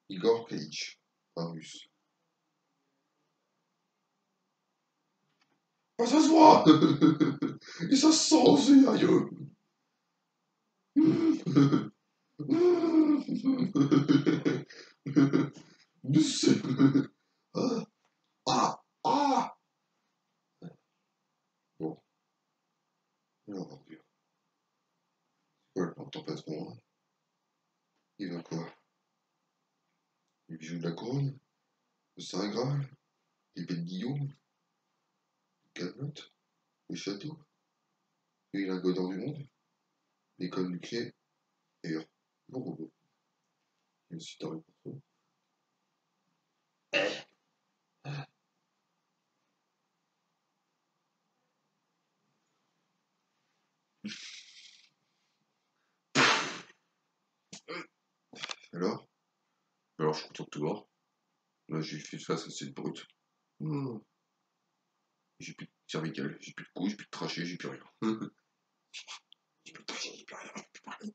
Igor Cage, un russe. Ah, ça se voit. Et ça se sent aussi, aïe. Ah, ah, ah. Bon, alors, mon Dieu. Ouais, on t'en passe bon, hein. Il veut quoi? Les bijoux de la couronne? Le Saint Graal? L'épée de Guillaume? Camelot? Le château? Les lingots d'or du monde? L'école nucléaire? D'ailleurs, mon robot. Je me suis taré pour toi. Alors? Alors, je suis content de te voir. Là, j'ai fait face à cette brute. Mmh. J'ai plus de cervicale, j'ai plus de couilles, j'ai plus de trachée, j'ai plus rien. J'ai plus de trachée, j'ai plus rien, je peux plus parler.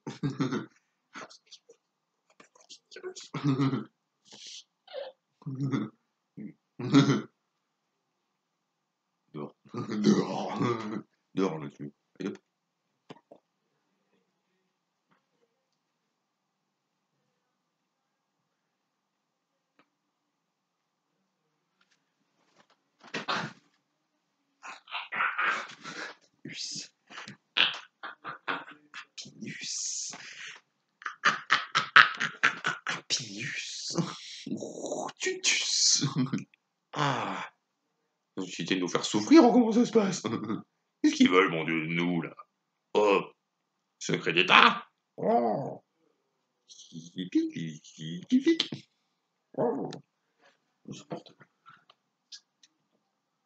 Dehors. Dehors. Dehors là-dessus. Allez hop. Pinus. Pinus. Pinus. Oh, tutus. Ah. Ils de nous faire souffrir, ou comment ça se passe? Qu'est-ce qu'ils veulent, mon Dieu, de nous, là? Oh, secret d'État? Oh. Qui pique. Oh. C'est portable.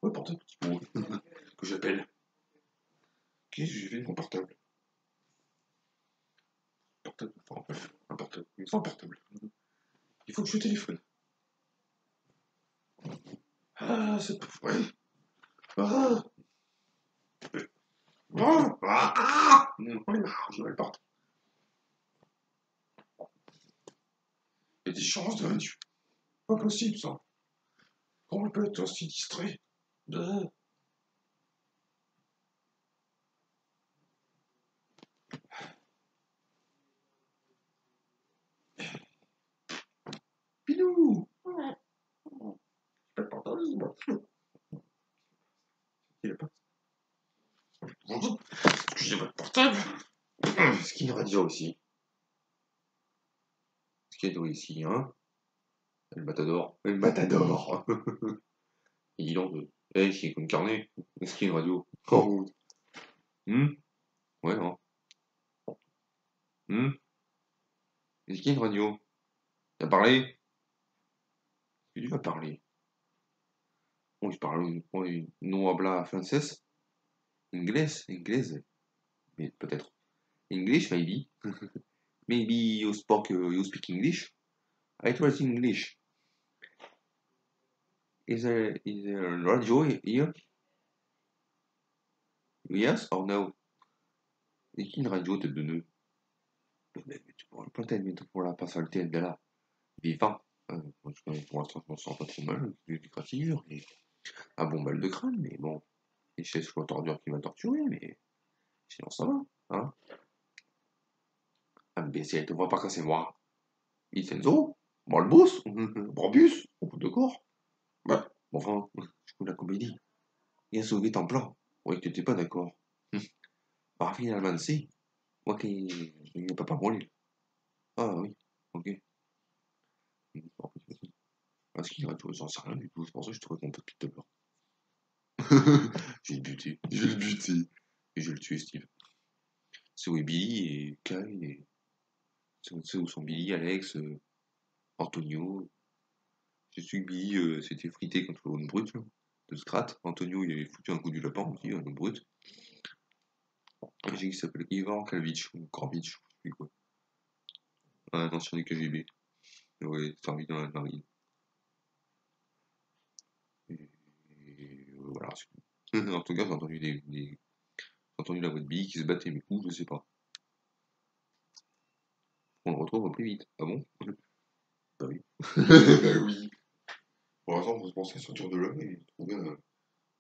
Ouais, portable, petit pot. Que j'appelle. Qu'est-ce que j'ai fait de mon portable? Portable, enfin, bref, un portable. Il me faut un portable. Il faut que je téléphone. Ah, c'est pas vrai. Ah. Ah. Ah. Je vais le porte. Il y a des chances de Dieu. Pas possible, ça. Comment on peut être aussi distrait? Pinou! Pas de portable, moi. Il est pas. Est-ce que j'ai votre portable? Est-ce qu'il y a une radio aussi? Est-ce qu'il y a une ici, hein? Le matador. Le matador! Et dis donc, c'est comme carnet. Est-ce qu'il y a une radio? Oh! Ouais, non. Est-ce qu'il y a une radio? T'as parlé? Tu vas parler. Bon, je parle no habla francés? Inglés. Mais peut-être. English, maybe. Maybe you speak English? I try English. Is there a radio here? Yes or no? Est-ce qu'il y a une radio tête de nœud? Peut-être pour la personnalité de là. Vivant. Pour l'instant, je m'en sens pas trop mal. J'ai des gratillures et un bon mal de crâne, mais bon. Et c'est sur la tordure qui m'a torturé, mais sinon ça va. Hein? mais si elle te voit pas quand c'est moi. Vincenzo, Balbus, Morbus, d'accord. Ouais, bon, enfin, je coupe la comédie. Viens sauver ton plan. Ouais, tu n'étais pas d'accord. Bah, finalement, si. Moi qui. Il n'est pas moi, lui. Ah oui, ok. Parce qu'il a joué, j'en sais rien du tout. C'est pour ça que je trouvais qu'on peut depuis tout à l'heure. J'ai le buté. J'ai le buté. Et je vais le tuer, Steve. C'est où est Billy et Kyle et. C'est où sont Billy, Alex, Antonio. Je suis que Billy s'était frité contre une brute, là, de Strat. Antonio, il avait foutu un coup du lapin aussi, une brute. Et j'ai qui s'appelle Ivan Kalvich, ou Korbich, je sais plus quoi. Un ancien du KGB. Ouais, servi dans la marine. Voilà, c'est tout. En tout cas, j'ai entendu la voix de Billy qui se battait, mais où, je sais pas. On le retrouve plus vite. Ah bon? Bah oui. Bah oui. Pour l'instant, on se pensait sortir de là et trouver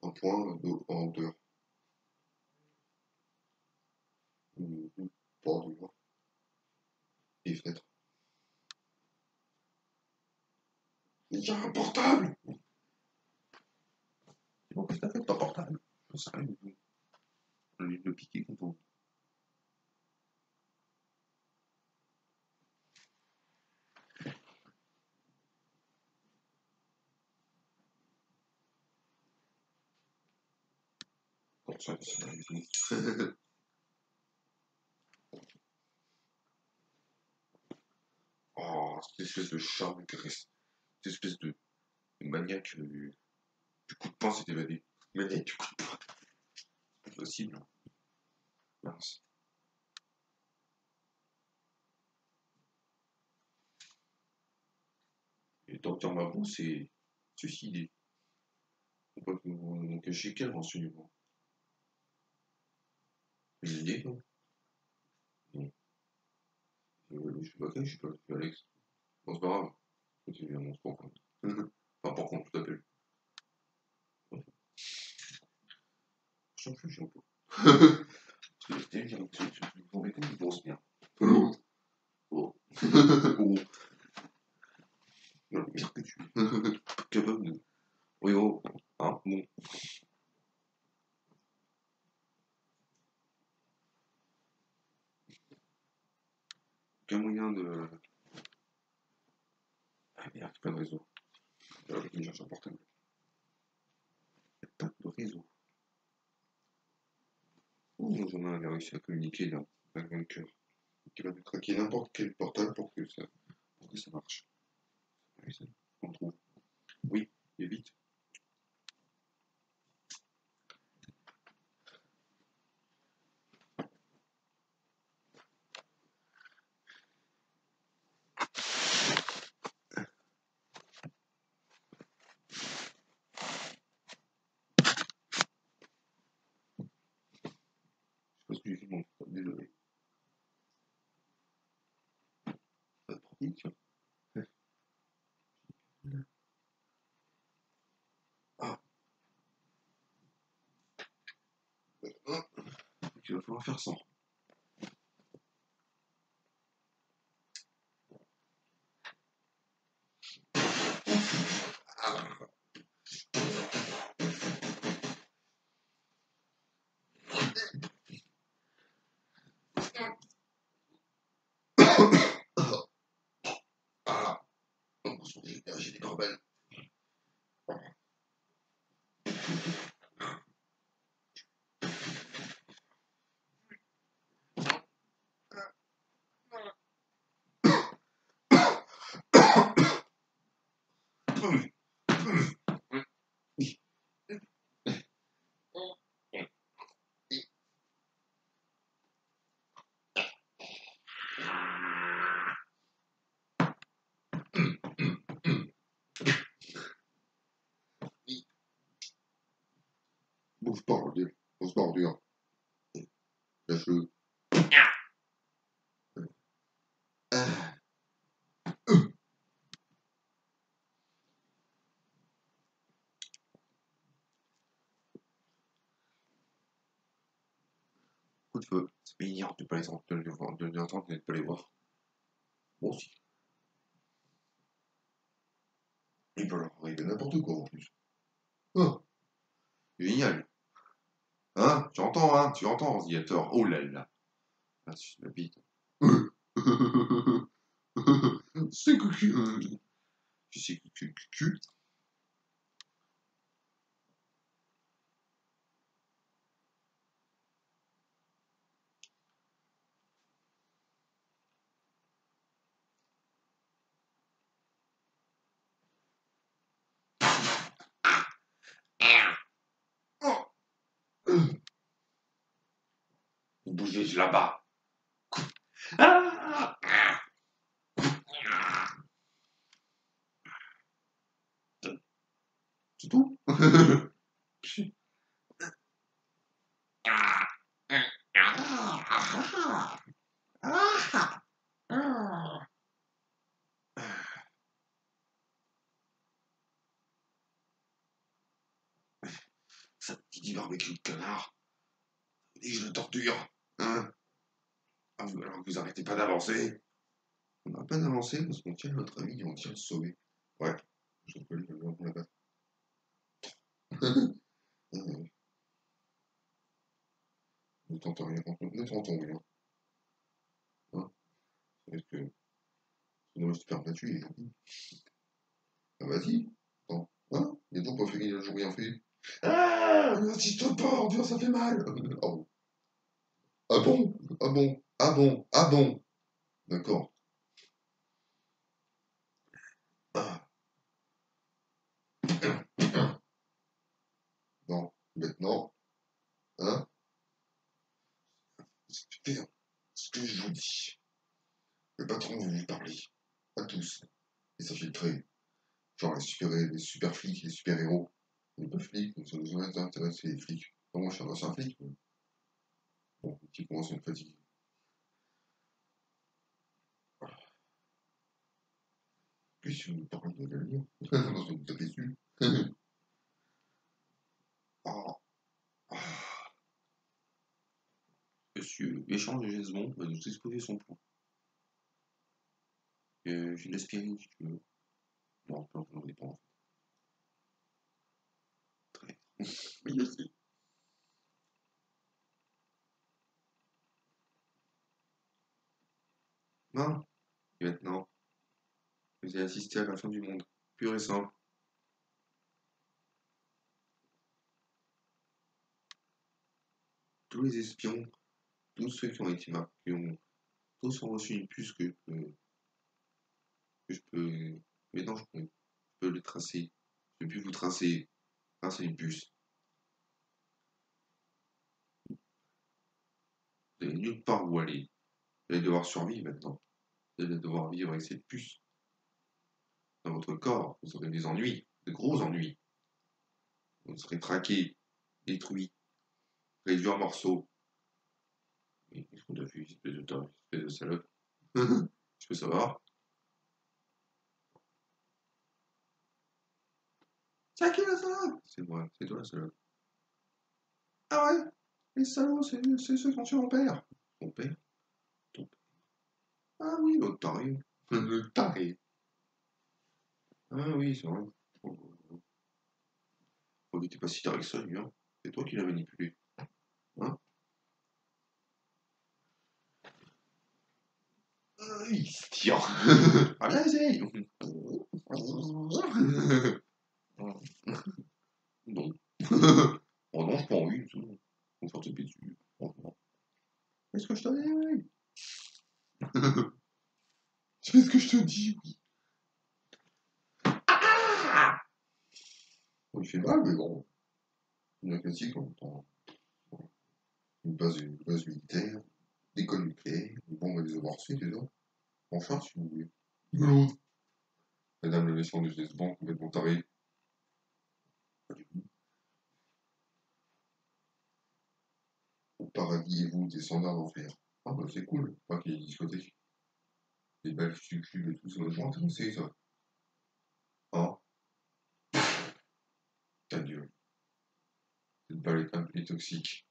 un point en hauteur. Pas de là. Des fenêtres. Mais il y a un portable! C'est bon, qu'est-ce que t'as fait de ton portable? Je sais rien du tout. On a dû le piquer quand on. Bon, ça, c'est rien du tout. Oh, cette espèce de charme cette espèce de maniaque du coup de poing s'est évadé. Maniaque du coup de poing. C'est pas possible. Mince. Et Docteur Mabou s'est suicidé. On peut nous cacher quel renseignement? Une idée, non? Non. Je suis pas je suis pas Alex. Bon, c'est pas grave. C'est un monstre pour compte. Enfin, pour compte, tout à fait. Je t'en fous, je suis un peu. Parce que c'était bien, tu vous mettez une grosse merde. Oh. Oh. Oh. Non, merde que tu es. Capable de. Oui, oh. Hein, bon. Quel moyen de. Ah merde, pas de réseau. Je vais chercher un portable. Pas de réseau. Oh, j'en ai réussi à communiquer là, avec un cœur. Qui va nous craquer n'importe quel portable pour que ça marche. Oui, ça, on trouve. Oui, et vite. Je sais pas si j'ai fait mon portable, désolé. Pas de pratique. Ah, il va falloir faire sans. Ah. Ah. J'ai des barbelles. Bouge pas, bordel. On se bordure. Lâche-le. Ah. Coup de feu. C'est pas ignorant de ne pas les entendre, de ne pas les voir. Bon, si. Il peut leur arriver n'importe quoi en plus. Ah, Génial. Hein? Tu entends, ordinateur. Oh là là. Ah, c'est ma bite. c'est cocu. Tu sais que. Vous bougez de là-bas. Ah! C'est tout? Ça petit barbecue de canard. Et je le torture. Hein? Ah, alors vous arrêtez pas d'avancer. On n'a pas d'avancer parce qu'on tient notre ami et on tient le sauver. Ouais. Je peux le voir pour la battre. Ne tente rien. Ne tentons rien. Hein? Parce que sinon le supernature il est gentil. Ah vas-y. Attends. Hein? Il a toujours pas fait, il a toujours rien fait. Ah! N'insiste pas, on dirait ça fait mal. Oh. Ah bon? Ah bon? Ah bon? Ah bon? D'accord. Ah. Non. Maintenant. Hein? Faire ce que je vous dis. Le patron veut vous parler. À tous. Et s'infiltrer. Genre les super flics, les super héros. Les pas flics, ça nous intéresse les flics. Moi je suis un ancien flic. Mais bon, les petits commencent à me fatiguer. Puis si vous me parlez de l'avenir, parce que vous tapez dessus. Ah, ah. Monsieur Échange de Gesbon va nous exposer son plan. J'ai de l'aspirine si tu veux. Non, pas j'en ai pas en fait. Oui, merci. Non, et maintenant, vous allez assister à la fin du monde. Pur et simple. Tous les espions, tous ceux qui ont été marqués, tous ont reçu une puce que je peux. Mais non, je peux le tracer. Je peux plus vous tracer grâce à une puce. Vous n'avez nulle part où aller. Vous allez devoir survivre maintenant. Vous allez devoir vivre avec cette puce. Dans votre corps, vous aurez des ennuis, de gros ennuis. Vous serez traqué, détruit, réduit en morceaux. Mais qu'est-ce qu'on a vu, espèce de salope? Je peux savoir? C'est qui la salope? C'est moi, c'est toi la salope. Ah ouais? Les salauds, c'est ceux qui ont tué mon père. Ton père? Ton père. Ah oui, l'autre taré. Le taré. Ah oui, c'est vrai. Oh, il était pas si taré que ça, lui, hein. C'est toi qui l'as manipulé. Hein? Ah, il se tire. Allez-y. Non. Oh non, j'ai pas envie du tout. On va taper dessus. Franchement. Qu'est-ce que je te dis? Tu fais ce que je te dis, oui. Ah! Bon, il fait mal, mais bon. Une classique en même temps. Une base militaire, d'école nucléaire, une bombe à des amorcer déjà. Enfin, si vous voulez. De l'autre. Madame le méchant de James Bond, complètement taré. Pas du tout. Au paradis et vous, des standards d'enfer. Ah bah c'est cool. Pas qu'il y ait des discothèques. Des belles succules et tout, ça va être intéressé ça. Ah, ta gueule. Cette balle est toxique.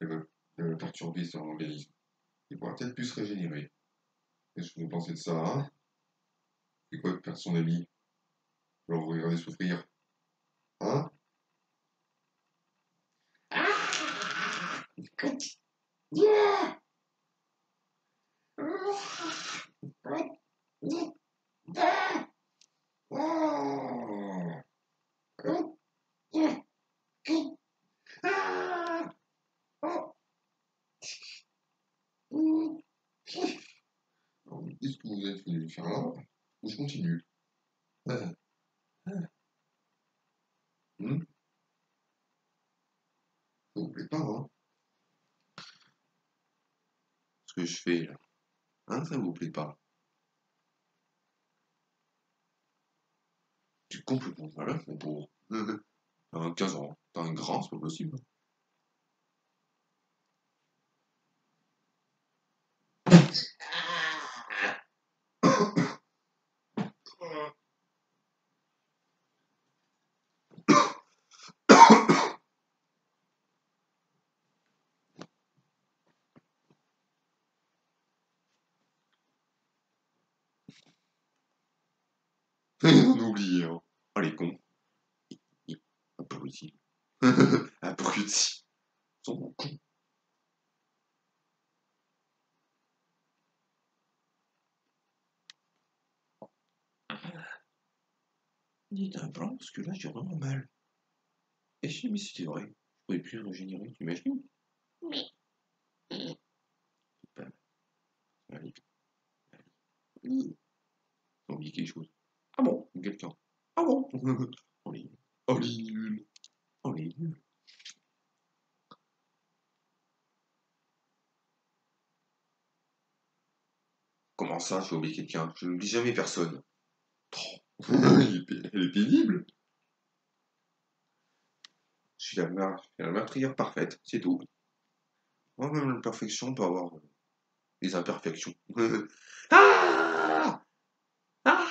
Elle va perturber son organisme. Il pourra peut-être plus se régénérer. Qu'est-ce que vous pensez de ça, hein? C'est quoi de perdre son ami? Alors vous regardez souffrir. Hein? Qu'est-ce que vous êtes venu faire là? Ou je continue? Ah, hmm? Ça vous plaît pas, hein? Ce que je fais là. Hein, ça vous plaît pas? Tu es complètement malade, mon pauvre. T'as 15 ans. T'as un grand, c'est pas possible. On a oublié, hein. Oh, les cons. Abrutis. Abrutis. Ils sont cons. Dites un plan, parce que là, j'ai vraiment mal. Et je dis, mais c'était vrai. Je pouvais plus régénérer, tu imagines? Pas mal. Allez, allez. J'ai oublié quelque chose. Ah bon? Quelqu'un. Ah bon? On est nuls. On est nuls. On est nuls. Comment ça, j'ai oublié quelqu'un? Je n'oublie jamais personne. Elle est pénible. Je suis la meurtrière parfaite, c'est tout. Moi, même la perfection peut avoir des imperfections. Ah! Ah!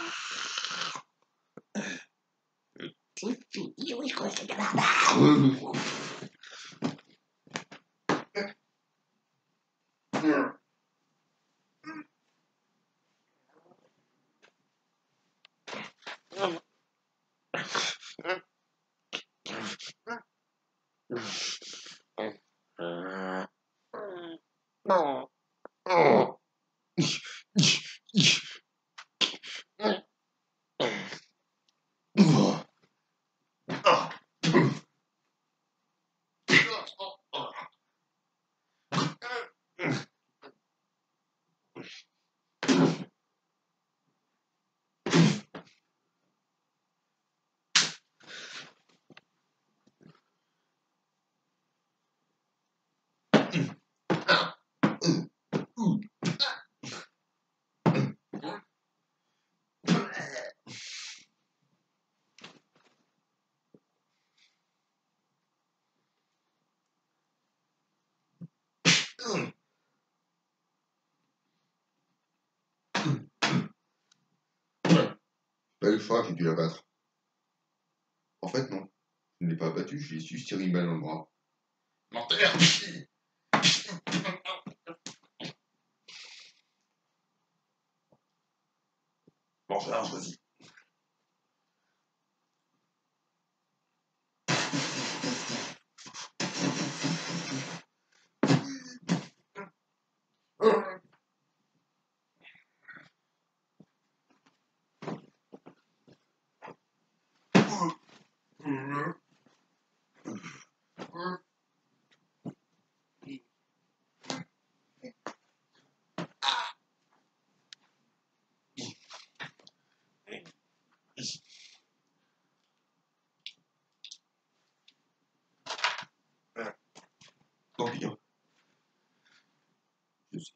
Pas une fois, j'ai dû la battre. En fait, non. Je ne l'ai pas battu, je l'ai su tirer une balle dans le bras. Menteur! Bon, alors, vas-y. Tant pis, hein. Je sais.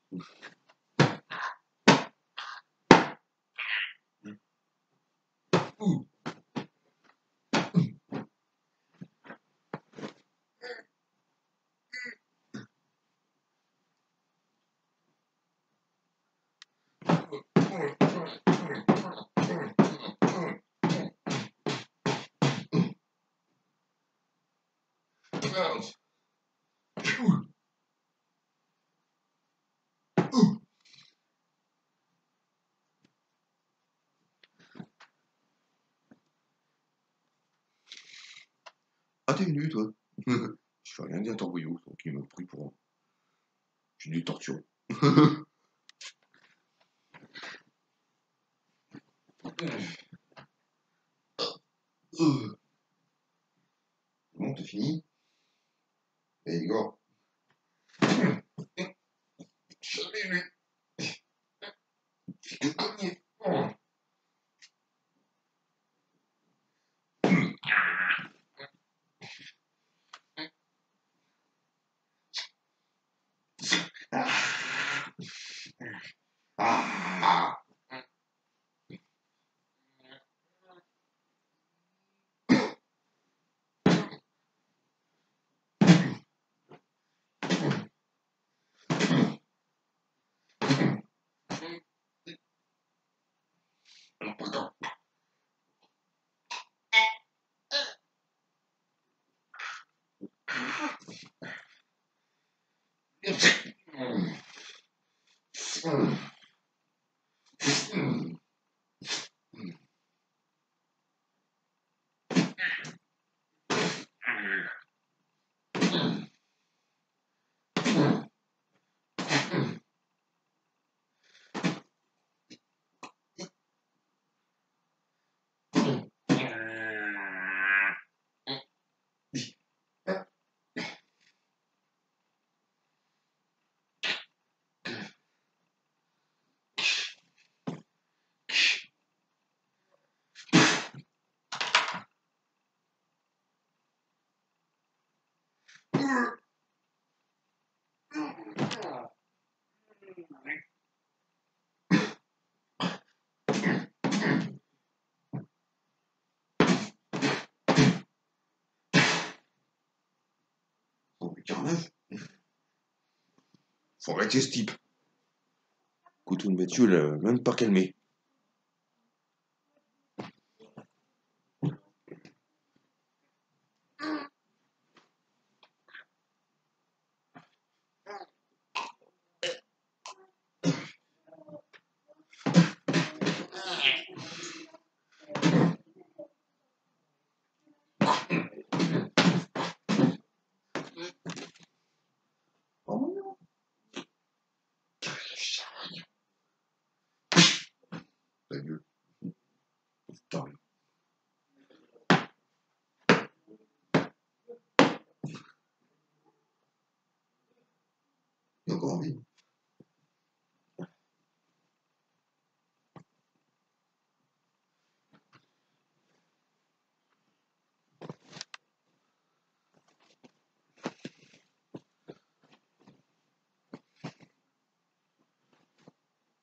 t'es venu, toi. Je fais rien dire, t'envoyou, donc il m'a pris pour. J'ai dû le torturer. Bon, t'as fini? Et Igor. Jamais lui. Il te cognait. Ah. Oh, mais carnage. Faut arrêter ce type. Couteau de Mathieu, là, même pas calmé. Oh, ta gueule. Putain. Il a encore envie.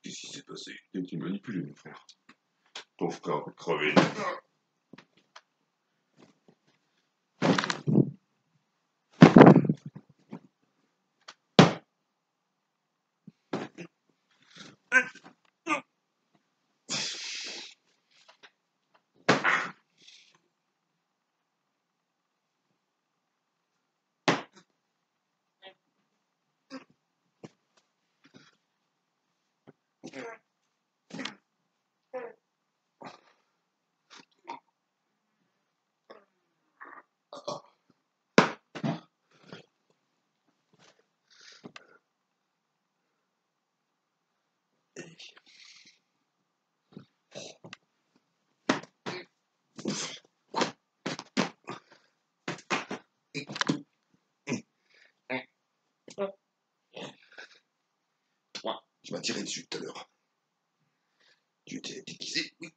Qu'est-ce qui s'est passé? Il a été manipulé, mon frère. Ton frère va crever. Tu m'as tiré dessus tout à l'heure. Tu étais déguisé, oui.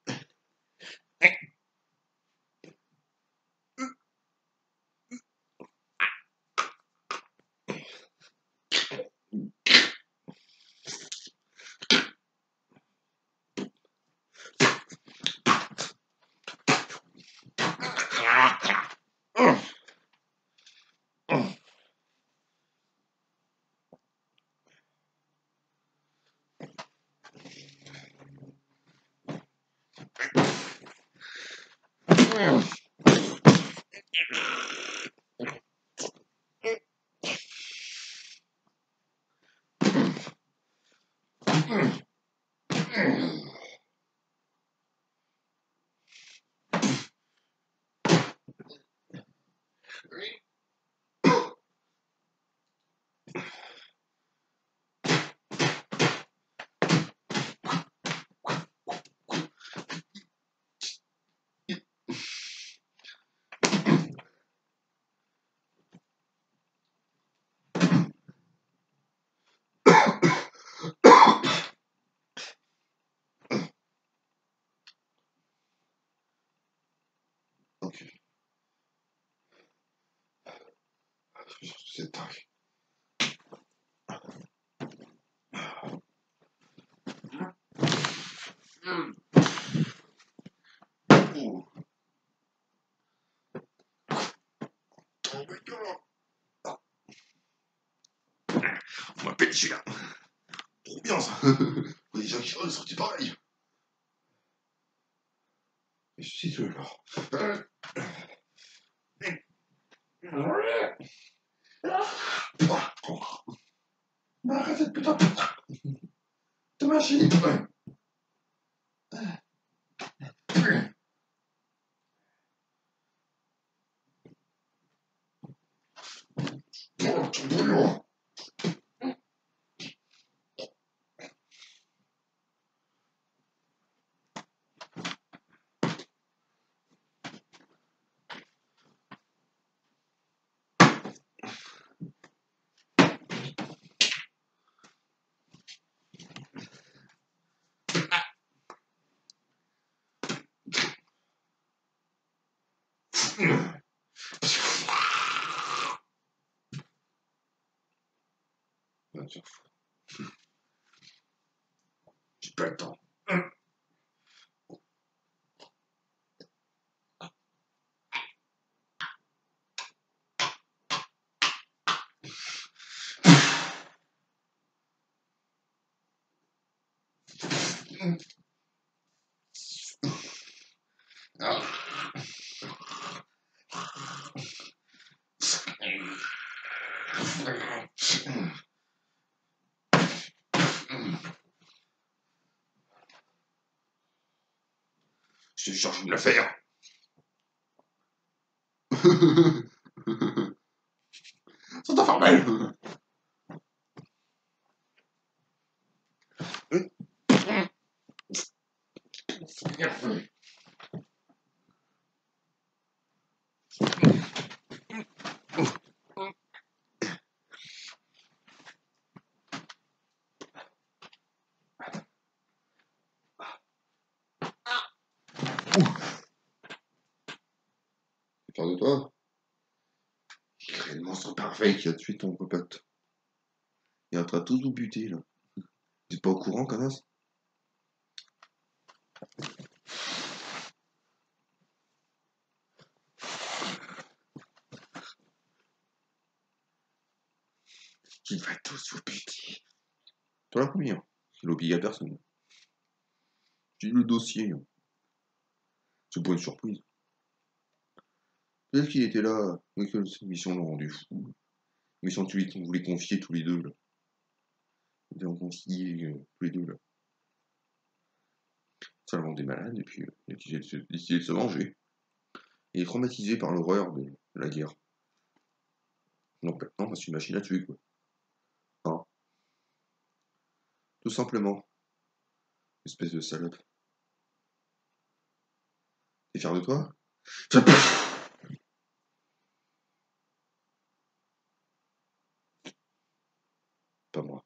C'est dingue. Oh. Oh my god. On m'appelle celui-là. Trop bien ça. Les gens qui sont sortis pareil. Et je suis là. Arrête cette putain de machine. Oh, tu bouillon. J'ai pas le temps. Je te charge de me la faire. C'est informel. Fier de toi. Il crée le monstre parfait qui a tué ton pote. Il est en train de tous nous buter là. T'es pas au courant, connasse? Il va tous vous buter. Toi la première. Il l'oblige à personne. J'ai le dossier. C'est pas une surprise. Peut-être qu'il était là, mais que cette mission l'a rendu fou. Mission que tu voulais confier tous les deux là. Ils étaient confiés tous les deux là. Ça le rendait malade et puis il a décidé de se venger. Il est traumatisé par l'horreur de la guerre. Donc maintenant, c'est une machine à tuer quoi. Hein. Tout simplement. Espèce de salope. T'es fier de toi? Pas moi.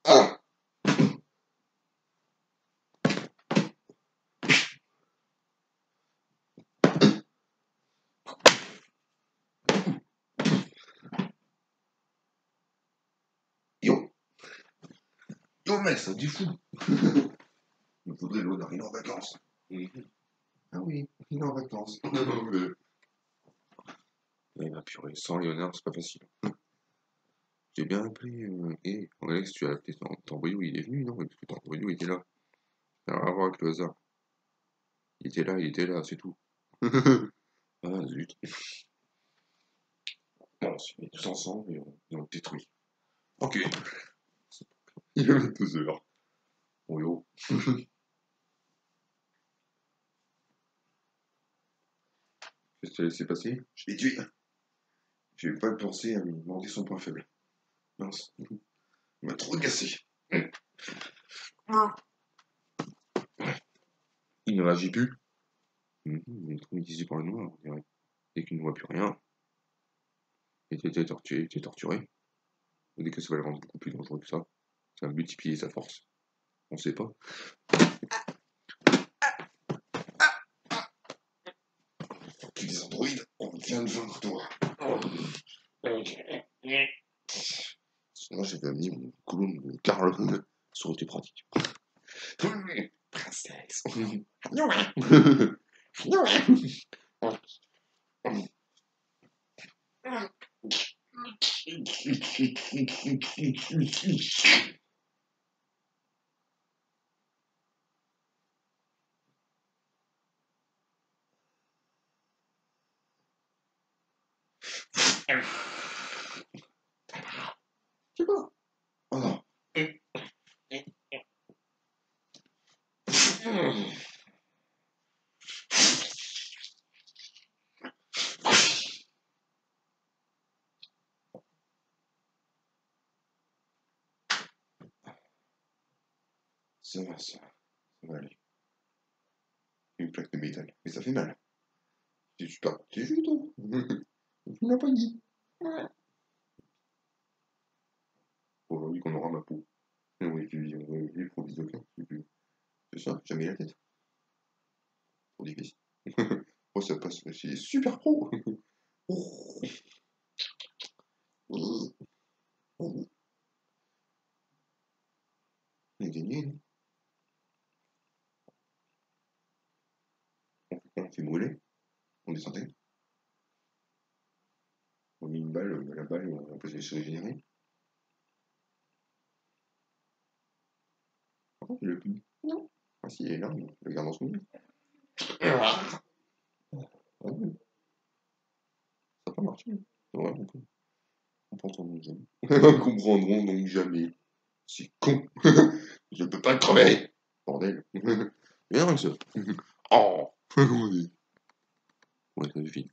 Ah! Yo! Yo mec, ça du fou! Il me faudrait l'honneur, il est en vacances. Ah oui, il est en vacances. Ouais, bah purée, sans Léonard, c'est pas facile. J'ai bien appelé. Alex, tu as appelé ton voyou, il est venu, non? Parce que ton voyou était là. Ça n'a rien à voir avec le hasard. Il était là, c'est tout. Ah zut. Bon, on se met tous ensemble et on le détruit. Ok. Il est 22h. Bon yo. Qu'est-ce que tu as laissé passer? Je l'ai tué. J'ai pas pensé à lui demander son point faible. Mince. Il m'a trop agacé. Il ne réagit plus. Il est traumatisé par le noir, on dirait. Dès qu'il ne voit plus rien, et t'es torturé. Dès que ça va le rendre beaucoup plus dangereux que ça. Ça va multiplier sa force. On sait pas. Tu des androïdes, on vient de vaincre toi. Sinon, j'avais amené mon clone de Karl. Ça aurait été pratique. Princesse. C'est quoi? Oh non. Ça va aller. Une plaque de métal, mais ça fait mal. C'est super. C'est juste tout. Tu m'as pas dit. Aujourd'hui qu'on aura ma peau. Et oui, il faut viser aucun. C'est ça, jamais la tête. Trop difficile. Oh, ça passe, c'est super pro. Oh. On a gagné, non? On fait brûler. On est centaines. On a mis une balle, la balle, on peut se régénérer. Par contre, il est plus. Non. Ah si, il est là, on le garde en ce moment. Ah oui, ça n'a pas marché. C'est vrai, on comprendront jamais. Comprendront donc jamais. C'est con. Je peux pas crever. Bordel. Viens, ça. Oh. Ouais, ça suffit.